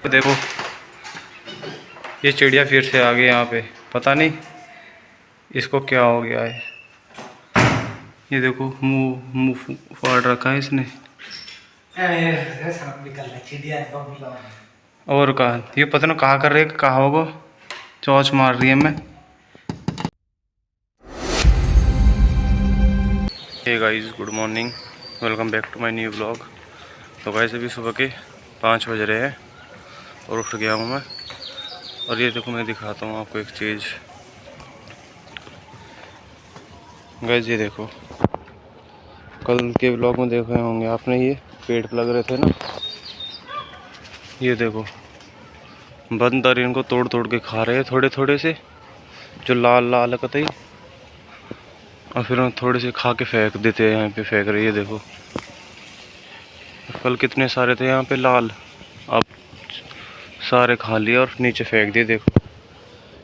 देखो ये चिड़िया फिर से आ गई यहाँ पे, पता नहीं इसको क्या हो गया है। ये देखो मुंह मुंह फाड़ रखा है इसने। और कहा ये पता नहीं कहाँ कर रही है, कहाँ होगा, चौंच मार रही है मैं। Hey guys, good morning, welcome back to my new vlog. तो गाइस अभी सुबह के 5 बज रहे हैं और उठ गया हूँ मैं। और ये देखो मैं दिखाता हूँ आपको एक चीज़। गाइस ये देखो, कल के ब्लॉग में देखे होंगे आपने, ये पेड़ लग रहे थे ना, ये देखो बंदर इनको तोड़ तोड़ के खा रहे हैं थोड़े थोड़े से, जो लाल लाल कतई, और फिर हम थोड़े से खा के फेंक देते हैं। यहाँ पे फेंक रही है देखो, कल कितने सारे थे यहाँ पे लाल, अब सारे खा लिए और नीचे फेंक दिए। देखो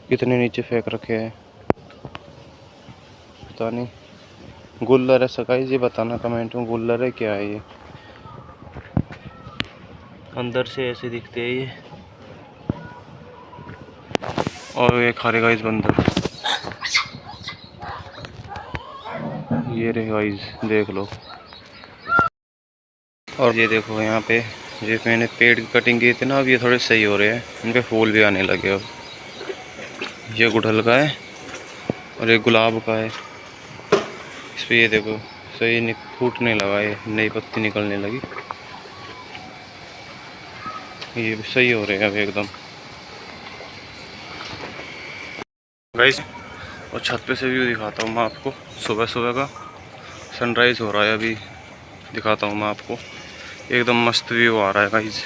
कितने नीचे फेंक रखे हैं, पता नहीं गुल्लर है सगाई, ये बताना कमेंट में गुल्लर है क्या है। ये अंदर से ऐसे दिखते हैं ये, और ये खा रहेगा इस बंदर। ये रहे गाइस, देख लो। और ये देखो यहाँ पे, ये मैंने पेड़ की कटिंग की थी ना, अब ये थोड़े सही हो रहे हैं, इन पे फूल भी आने लगे। अब ये गुड़हल का है और एक गुलाब का है, इस पर ये देखो सही फूटने लगा है, नई पत्ती निकलने लगी, ये सही हो रहे हैं अब एकदम गाइस। और छत पे से व्यू दिखाता हूँ मैं आपको, सुबह सुबह का सनराइज़ हो रहा है अभी, दिखाता हूँ मैं आपको, एकदम मस्त व्यू आ रहा है गाइस।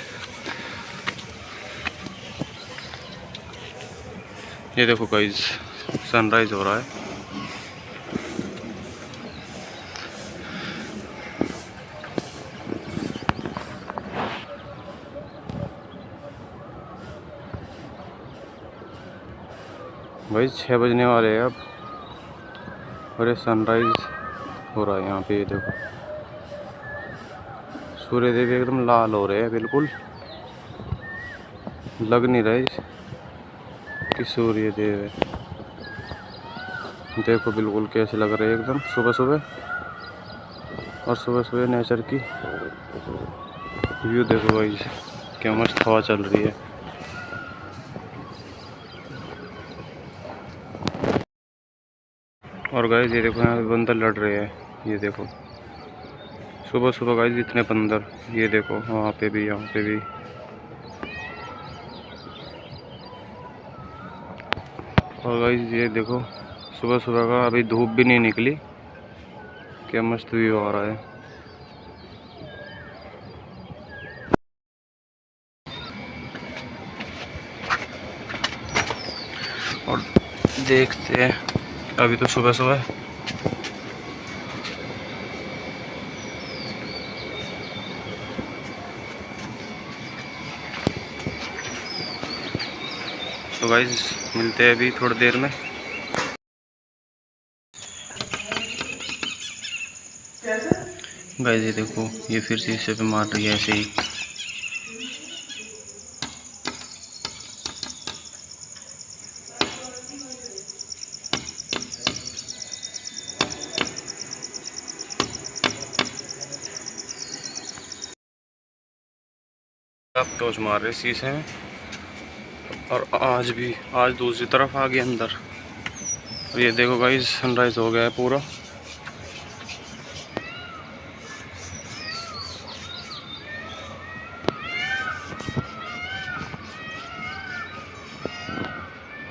ये देखो गाइस सनराइज़ हो रहा है। भाई 6 बजने वाले हैं अब, और ये सनराइज़ हो रहा है यहाँ पे। ये देखो सूर्य देव एकदम लाल हो रहे हैं, बिल्कुल लग नहीं रहा है कि सूर्य देव है। देखो बिल्कुल कैसे लग रहे हैं एकदम सुबह सुबह, और सुबह सुबह नेचर की व्यू देखो भाई, क्या मस्त हवा चल रही है। और गाइस ये देखो यहाँ पे बंदर लड़ रहे हैं, ये देखो सुबह सुबह गाइस इतने बंदर, ये देखो वहाँ पे भी, यहाँ पे भी। और गाइस ये देखो सुबह सुबह का, अभी धूप भी नहीं निकली, क्या मस्त व्यू आ रहा है। और देखते हैं अभी तो सुबह सुबह तो गाइस मिलते हैं अभी थोड़ी देर में। गाइस ये देखो ये फिर से इसे पे मार रही है ऐसे ही। अब टॉर्च मार रहे शीशे में, और आज दूसरी तरफ आ गई अंदर। और ये देखो गाइस सनराइज हो गया है पूरा।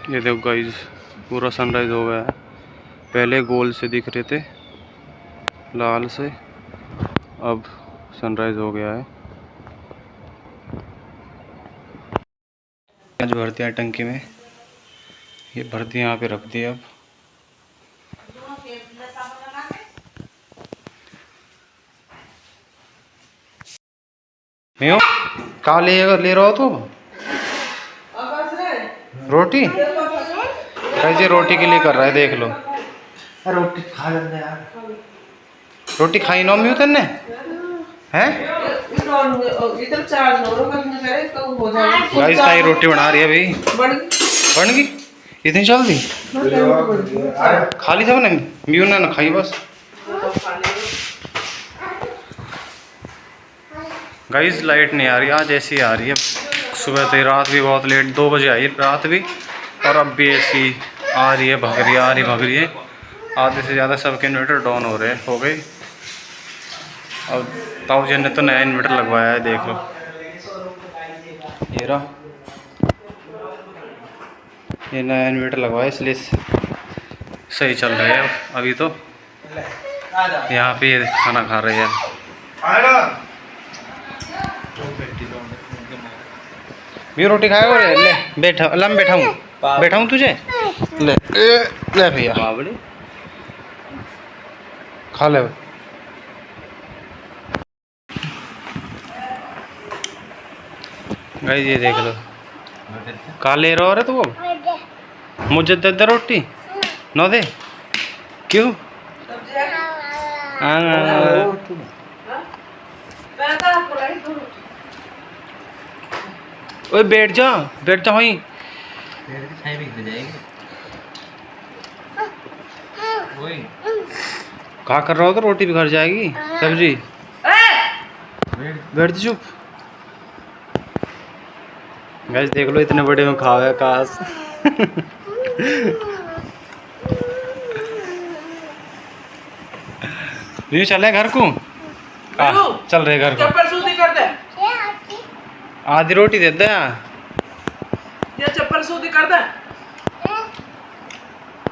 ये देखो गाइस पूरा सनराइज हो गया है, पहले गोल से दिख रहे थे लाल से, अब सनराइज हो गया है। आज भर दिया टंकी में, ये भर दिया यहाँ पे रख दिया। अब मैं कहाँ ले रहा हो तुम रोटी? कैसे रोटी के लिए कर रहा है, देख लो। रोटी खा लेंगे यार, रोटी खाई ना म्यू तेने हैं? इधर चार्ज हो जाएगा। गाइस ताई रोटी बना रही है अभी। बन गई इतनी जल्दी? खाली था ना म्यू ना खाई बस। गाइस लाइट नहीं आ रही आज, ऐसी आ रही है। सुबह से रात भी बहुत लेट 2 बजे आई रात भी, और अब भी ऐसी आ रही है, भग रही है। आधे से ज़्यादा सबके इन्वर्टर डाउन हो गए। और ताऊ जी ने तो नया इन्वर्टर लगवाया है, देख लो ये रहा, ये नया इन्वर्टर लगवाया इसलिए सही चल रहा है अभी तो। यहाँ पे ये खाना खा रहे हैं। ये रोटी खाएगा रे? ले बैठा हूँ तुझे, ले भैया खा ले। गाइस ये देख लो, कहा ले रहा है तू? मुझे दे दे रोटी, न दे क्यों? ओए बैठ जा वहीं। कहा कर रहा हो तो रोटी भी घर जाएगी, सब्जी बैठ चुप। गाइस देख लो इतने बड़े में खाओ है काश। यूँ चले घर को, चल रहे घर को। आधी रोटी दे दे, ये चप्पल सूदी कर दे,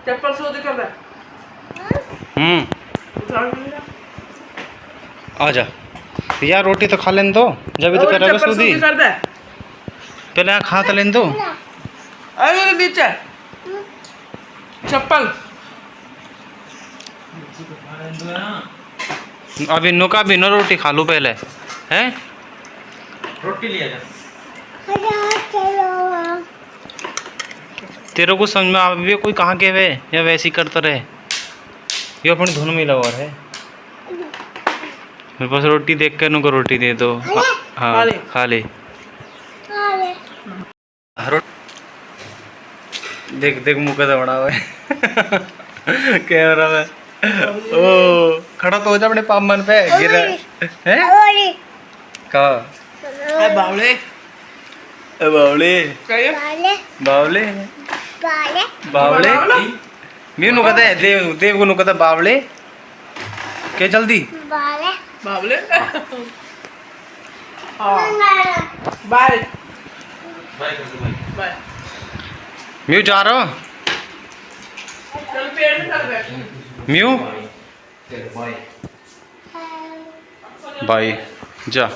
चप्पल सूदी कर दे। आजा यार, रोटी तो खा लेने दो, जब तो कह सूदी कर दे। पहले खा तो लेने दो। अरे नीचे चप्पल। अभी नुका भी नो रोटी खा लो पहले, हैं? रोटी लिया जा। तेरे को समझ में अभी कोई कहाँ के वे या वैसे ही करते रहे, ये अपनी धुन में लगा है। मेरे पास रोटी देख कर नुको रोटी दे दो। हाँ खा ले। देख देख मुँह का बड़ा हुआ है कैमरा में। ओ खड़ा तो हो जा अपने पामन पे, गिरा है का बावले बावले बावले बावले मैं नु कहता है देव देव को नु कहता बावले के जल्दी बावले। Bye bye. म्यू जा रहा हूँ, चल पेड़ में चल बैठ। म्यू बाय जा।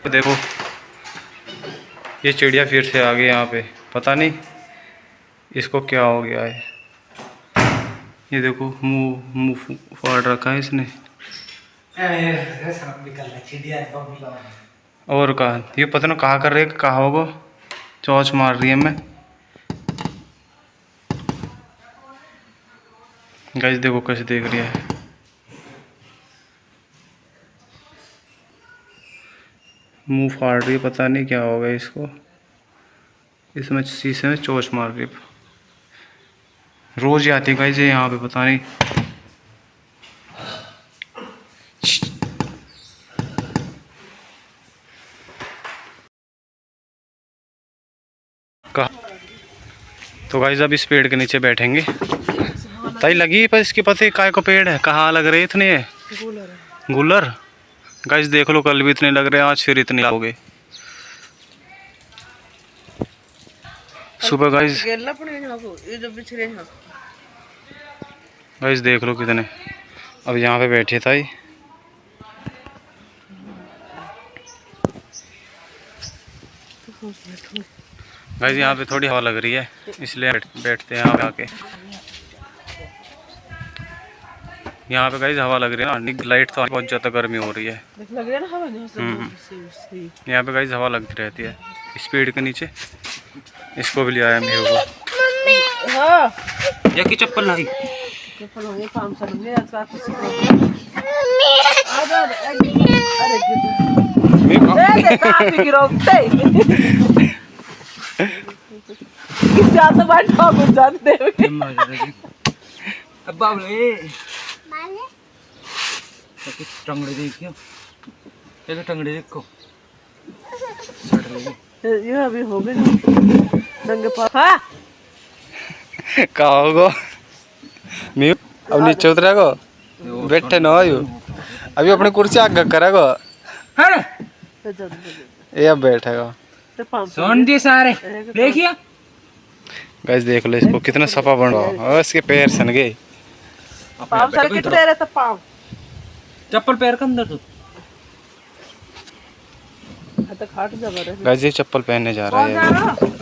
देखो ये चिड़िया फिर से आ गई यहाँ पे, पता नहीं इसको क्या हो गया है। ये देखो मुंह फाड़ रखा है इसने। और कहा ये पता ना कहाँ कर रहे कहाँ होगा, चौंच मार रही है। मैं गाइस देखो कैसे देख रही है। मुंह फाड़ रही है, पता नहीं क्या होगा इसको। इसमें शीशे में चोंच मार रही है। रोज ही आती है गाइस ये यहाँ पे, पता नहीं। तो गाइस अब इस पेड़ के नीचे बैठेंगे। ताई लगी पर इसके पते काय को पेड़ है, कहाँ लग रहे इतने है? गुलर। गाइस देख लो कल भी इतने लग रहे हैं, आज फिर इतने लगोगे। सुबह गाइस गाइस देख लो कितने। अब यहाँ पे बैठे ताई। गाइस यहाँ पे थोड़ी हवा लग रही है इसलिए बैठते हैं यहाँ पे आके। यहाँ पे गाइस हवा लग रही है ना, लाइट तो बहुत ज़्यादा गर्मी हो रही है। लग रहा है ना हवा यहाँ पे गाइस हवा लगती रहती है इस पेड़ के नीचे। इसको भी ले आया मेरे को। हाँ या की चप्पल लाई चप्पल हो गए 500 रुपये का किसी को अरे काफी गिरोते क्या तो बात ठोक जाते अब बाबले कुछ टंगड़े देखियो ये तो टंगड़े देखो ये अभी हो गए नंगे पाँव हाँ कहा होगा मैं अब नीचे उतरेगा बैठे ना आयु अभी अपनी कुर्सी आगे करेगा ये अब बैठेगा सोन दिए सारे देखिए गाइस देख लो इसको कितना सफा बन रहा है इसके पैर सन गए पाँव सारे कितने रहते पाँव चप्पल पैर के अंदर तो खाट जगह रहे गाइस ये चप्पल पहनने जा रहा है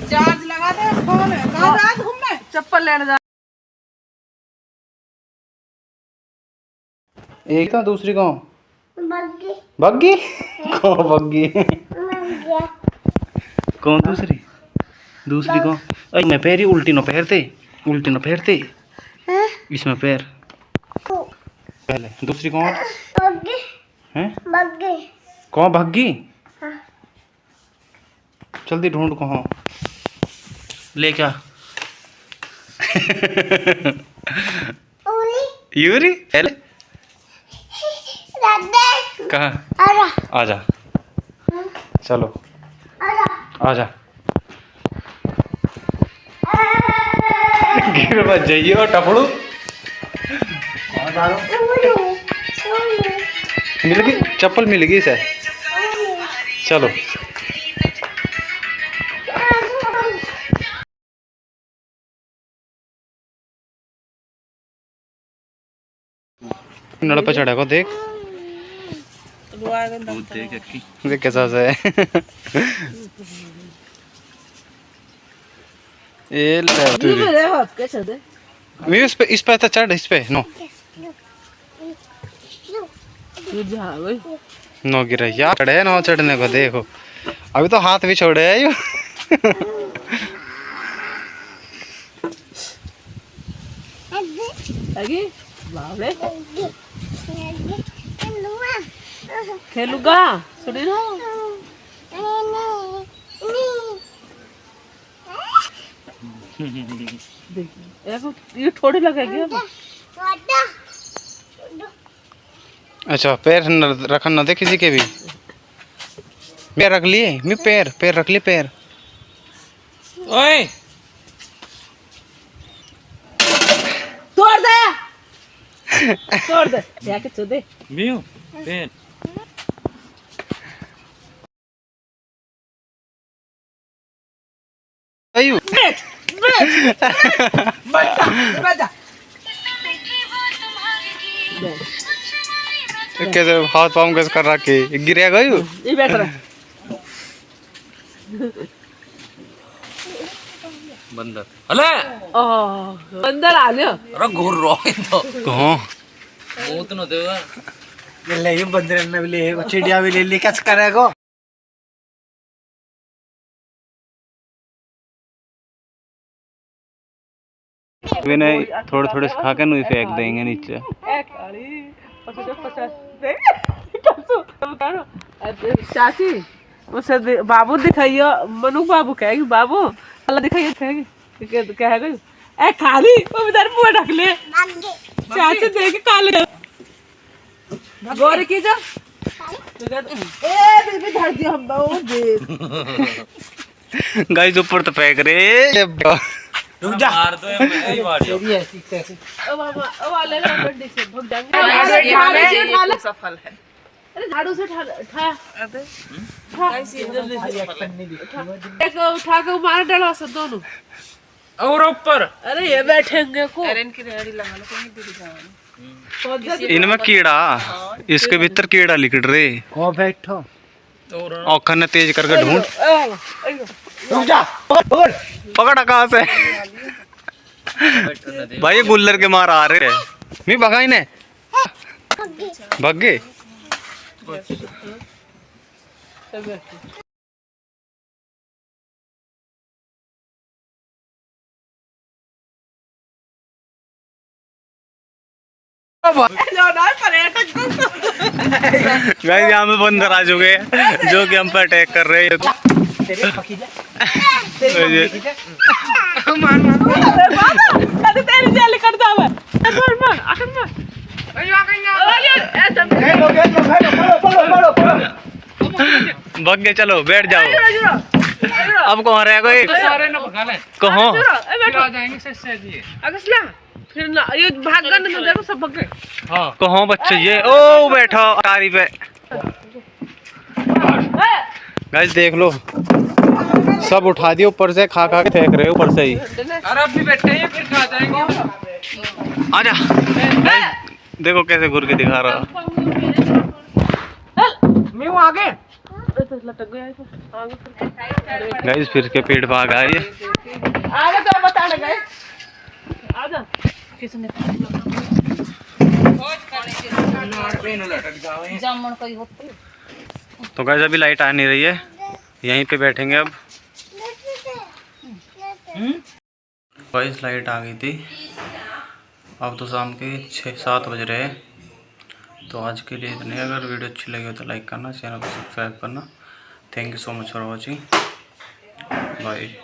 चार्ज लगा दे फोन कहाँ जा घूमने चप्पल लेने जा एक था दूसरी कौन बग्गी बग्गी कौन बग्गी कौन दूसरी दूसरी कौन अरे मैं पैर ही उल्टी न पैरते इसमें पैर पहले दूसरी कौन हैं बग्गी कौन भग्गी जल्दी ढूंढ कहाँ ले क्या यूरी पहले कहाँ आजा चलो आजा गिर मत जाइए और टपड़ू मिल गई चप्पल मिल गई सर चलो नड़ पे चढ़ा को देख देख कैसा है ये मेरे हाथ कैसे दे मैं इस पे चढ़ इस पे नो नो गिरा यार चढ़े ना चढ़ने को देखो अभी तो हाथ भी छोड़े है यू खेलूंगा सुनी ना ये थोड़ी लगेगी अच्छा पैर रखन ना दे किसी के भी पैर रख लिए मैं पैर रख लिए पैर ओए तोड़ दे जाके चुदे मियो पैर आयु कैसे हाथ पाँव कैसे कर रखे गिरेगा यू ये बैठ रहा बंदर अले बंदर आ गया अरे घूर रहा है तो कहाँ वो तो न देगा ले ये बंदर ने भी ले चिड़िया भी ले क्या करेगा थोड़े थोड़े खा के नहीं फेंक देंगे नीचे चाची उसे बाबू दिखाइयो मनु बाबू कहेगी बाबू अल्लाह दिखाइयो कहेगी कहेगा ए खाली वो इधर मुंह ढक ले चाची देख काले गौर की जा ए बीबी धर दियो हम बहुत देर गाइस ऊपर तो फेंक रहे रुक जा मार दो मैं ही मार तेरी ऐसी कैसे ओ बाबा ओ वाले ना बंडी से भग जाएंगे सफल है अरे झाड़ू से उठा अबे गाइस ये जल्दी एक उठा के मार डालो सब दोनों और ऊपर अरे ये बैठेंगे को अरे इनकी रेडी लगा लो कोई गिर जाओ इनमें कीड़ा इसके भीतर कीड़ा लिकड़ रहे ओ बैठो औखन ने तेज करके ढूंढ रुक जा पकड़ पकड़ा कहाँ से भाई ये गुल्लर के मार आ रहे हैं मैं भगा इन्हें भाग गए गाइस यहाँ पे बंदर आ चुके हैं जो कि हम पे अटैक कर रहे हैं। भाग गए, चलो बैठ जाओ। अब कौन रहे कोई? कहो फिर ना ये भाग गए ना, देखो सब भाग गए। कहो बच्चे ये ओ बैठो कारी पे। गाइस देख लो, सब उठा दिए ऊपर से, खा खा के फेंक रहे ऊपर से ही। अरे अब भी बैठे हैं फिर खा जाएंगे। आजा। गाइस देखो कैसे घुर के दिखा रहा। मैं आगे लटक गया है तो आगे। गाइस फिर के पेड़ पे आ गया ये। आगे तो बताने गए। आजा किसने जामुन कोई होती तो गाइस अभी लाइट आ नहीं रही है, यहीं पे बैठेंगे अब। गाइस लाइट आ गई थी, अब तो शाम के 6-7 बज रहे हैं। तो आज के लिए इतने। अगर वीडियो अच्छी लगी हो तो लाइक करना, चैनल को सब्सक्राइब करना। Thank you so much for watching, bye.